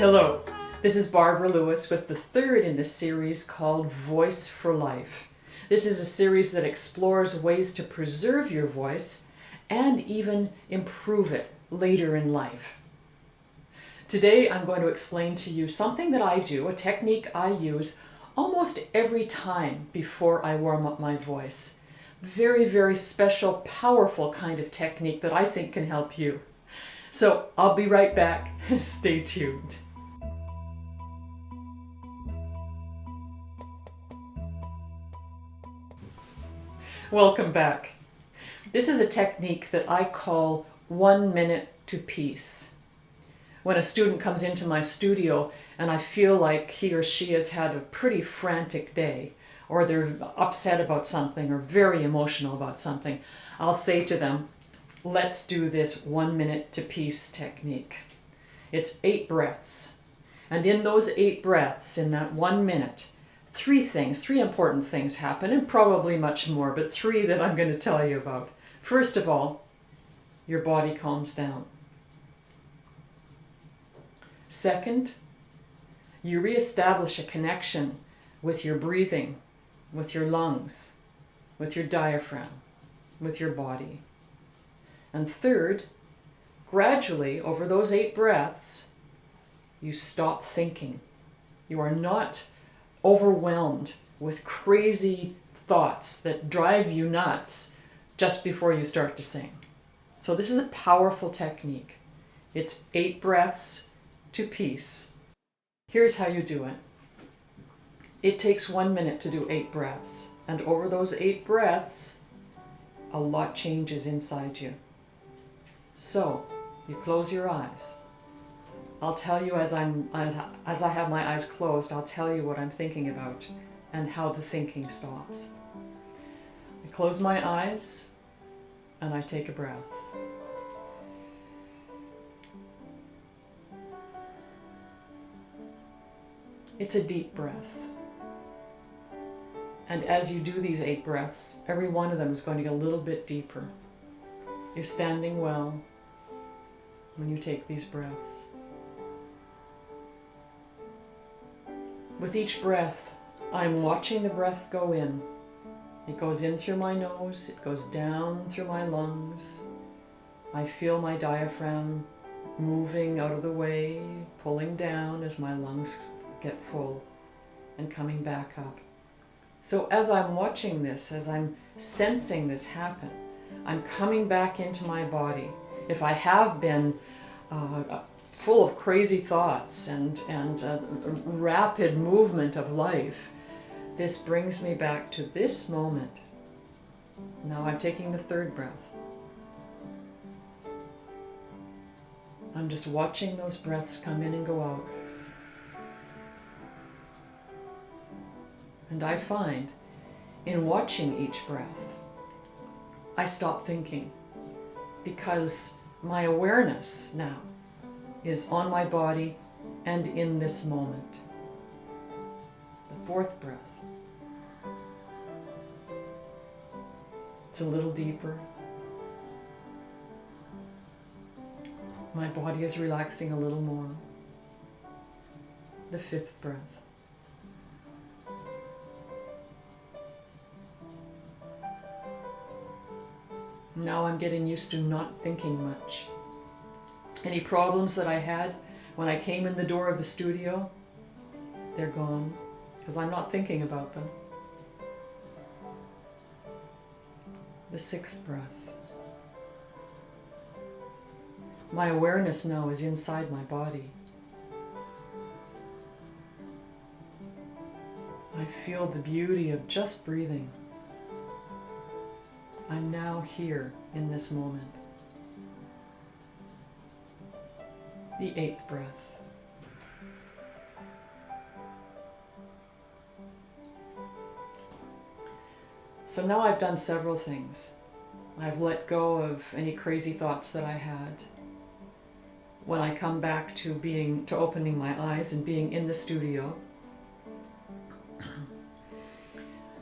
Hello, this is Barbara Lewis with the third in the series called Voice for Life. This is a series that explores ways to preserve your voice and even improve it later in life. Today I'm going to explain to you something that I do, a technique I use almost every time before I warm up my voice. Very, very special, powerful kind of technique that I think can help you. So I'll be right back. Stay tuned. Welcome back. This is a technique that I call 1 minute to peace. When a student comes into my studio and I feel like he or she has had a pretty frantic day, or they're upset about something or very emotional about something, I'll say to them, let's do this 1 minute to peace technique. It's 8 breaths. And in those 8 breaths, in that 1 minute, three important things happen, and probably much more, but 3 that I'm going to tell you about. First of all, your body calms down. Second, you reestablish a connection with your breathing, with your lungs, with your diaphragm, with your body. And third, gradually over those 8 breaths, you stop thinking. You are not overwhelmed with crazy thoughts that drive you nuts just before you start to sing. So this is a powerful technique. It's 8 breaths to peace. Here's how you do it. It takes 1 minute to do 8 breaths. And over those 8 breaths, a lot changes inside you. So, you close your eyes. I'll tell you as I have my eyes closed, I'll tell you what I'm thinking about and how the thinking stops. I close my eyes and I take a breath. It's a deep breath. And as you do these 8 breaths, every one of them is going to get a little bit deeper. You're standing well when you take these breaths. With each breath, I'm watching the breath go in. It goes in through my nose, it goes down through my lungs. I feel my diaphragm moving out of the way, pulling down as my lungs get full and coming back up. So as I'm watching this, as I'm sensing this happen, I'm coming back into my body. If I have been full of crazy thoughts and rapid movement of life, this brings me back to this moment. Now I'm taking the 3rd breath. I'm just watching those breaths come in and go out. And I find, in watching each breath, I stop thinking, because my awareness now is on my body and in this moment. The 4th breath. It's a little deeper. My body is relaxing a little more. The 5th breath. Now I'm getting used to not thinking much. Any problems that I had when I came in the door of the studio, they're gone, because I'm not thinking about them. The 6th breath. My awareness now is inside my body. I feel the beauty of just breathing. I'm now here in this moment. The 8th breath. So now I've done several things. I've let go of any crazy thoughts that I had. When I come back to opening my eyes and being in the studio,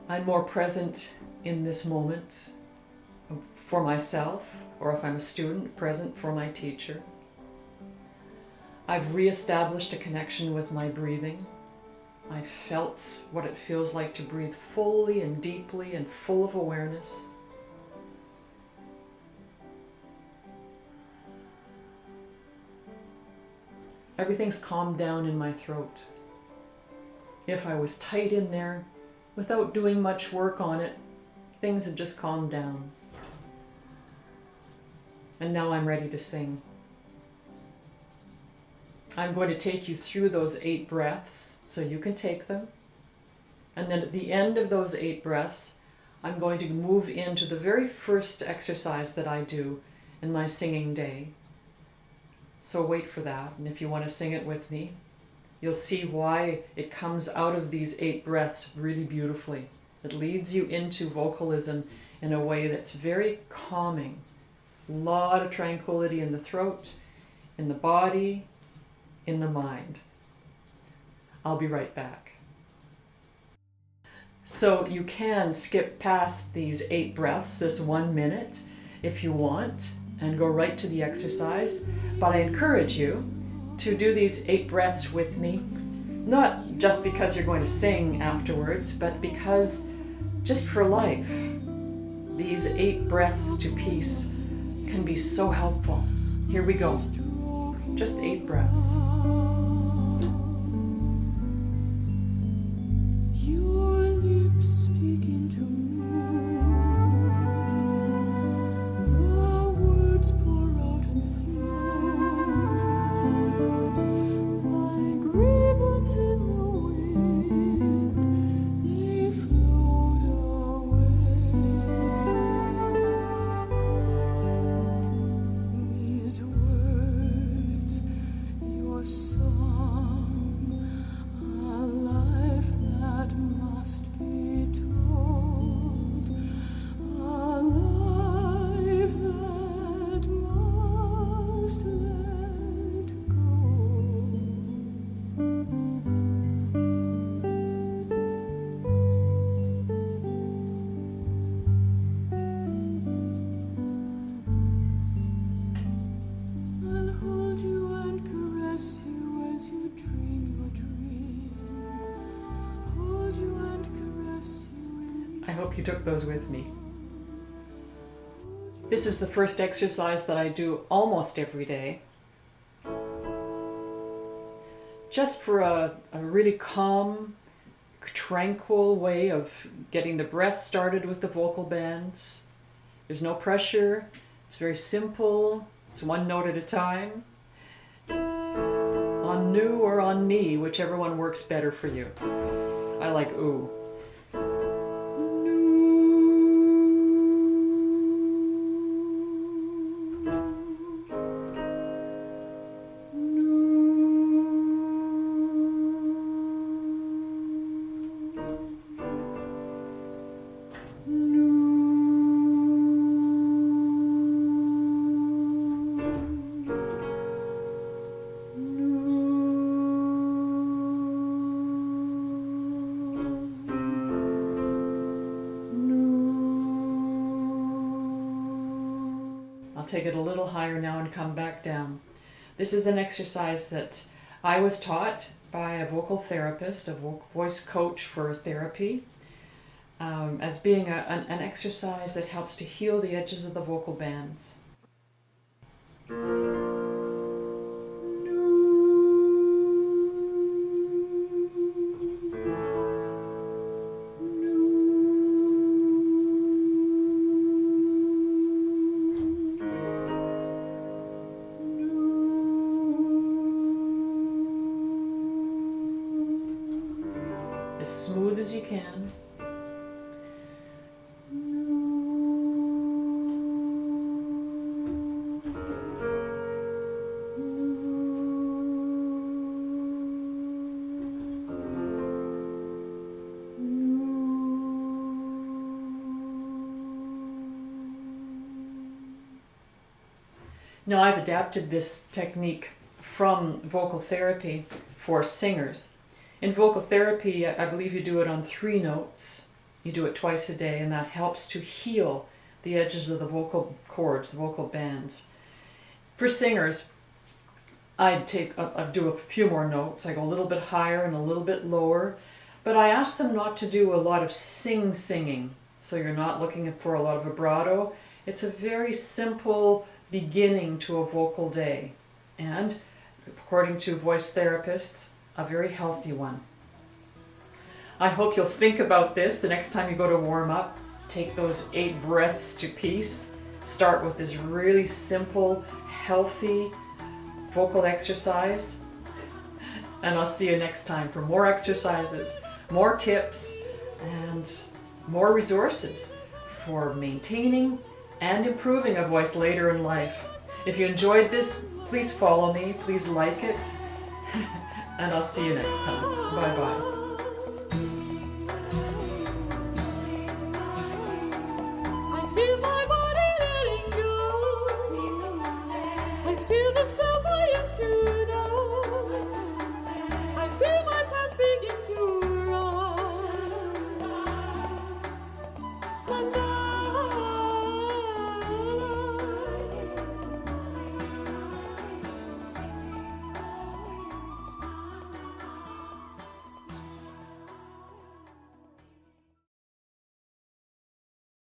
I'm more present in this moment for myself, or if I'm a student, present for my teacher. I've reestablished a connection with my breathing. I've felt what it feels like to breathe fully and deeply and full of awareness. Everything's calmed down in my throat. If I was tight in there, without doing much work on it, things have just calmed down. And now I'm ready to sing. I'm going to take you through those 8 breaths so you can take them. And then at the end of those 8 breaths, I'm going to move into the very first exercise that I do in my singing day. So wait for that, and if you want to sing it with me, you'll see why it comes out of these 8 breaths really beautifully. It leads you into vocalism in a way that's very calming. A lot of tranquility in the throat, in the body, in the mind. I'll be right back. So you can skip past these 8 breaths, this 1 minute, if you want, and go right to the exercise. But I encourage you to do these 8 breaths with me, not just because you're going to sing afterwards, but because just for life, these 8 breaths to peace can be so helpful. Here we go. Just 8 breaths. Your lips begin to move. The words pour out and flow like ribbons in the wind. They float away. These words, your song, a life that must be told, a life that must let go. I'll hold you and caress you as you dream your dream. Hold you and caress you in I hope you took those with me. This is the first exercise that I do almost every day, just for a really calm, tranquil way of getting the breath started with the vocal bands. There's no pressure. It's very simple. It's 1 note at a time. On nu or on ni, whichever one works better for you. I like ooh. I'll take it a little higher now and come back down. This is an exercise that I was taught by a vocal therapist, a voice coach for therapy, as being an exercise that helps to heal the edges of the vocal bands. As smooth as you can. Now, I've adapted this technique from vocal therapy for singers. In vocal therapy, I believe you do it on 3 notes. You do it twice a day, and that helps to heal the edges of the vocal cords, the vocal bands. For singers, I'd do a few more notes. I go a little bit higher and a little bit lower, but I ask them not to do a lot of singing. So you're not looking for a lot of vibrato. It's a very simple beginning to a vocal day, and according to voice therapists, a very healthy one. I hope you'll think about this the next time you go to warm up. Take those 8 breaths to peace. Start with this really simple, healthy vocal exercise. And I'll see you next time for more exercises, more tips, and more resources for maintaining and improving a voice later in life. If you enjoyed this, please follow me, please like it, and I'll see you next time. Bye-bye. I feel my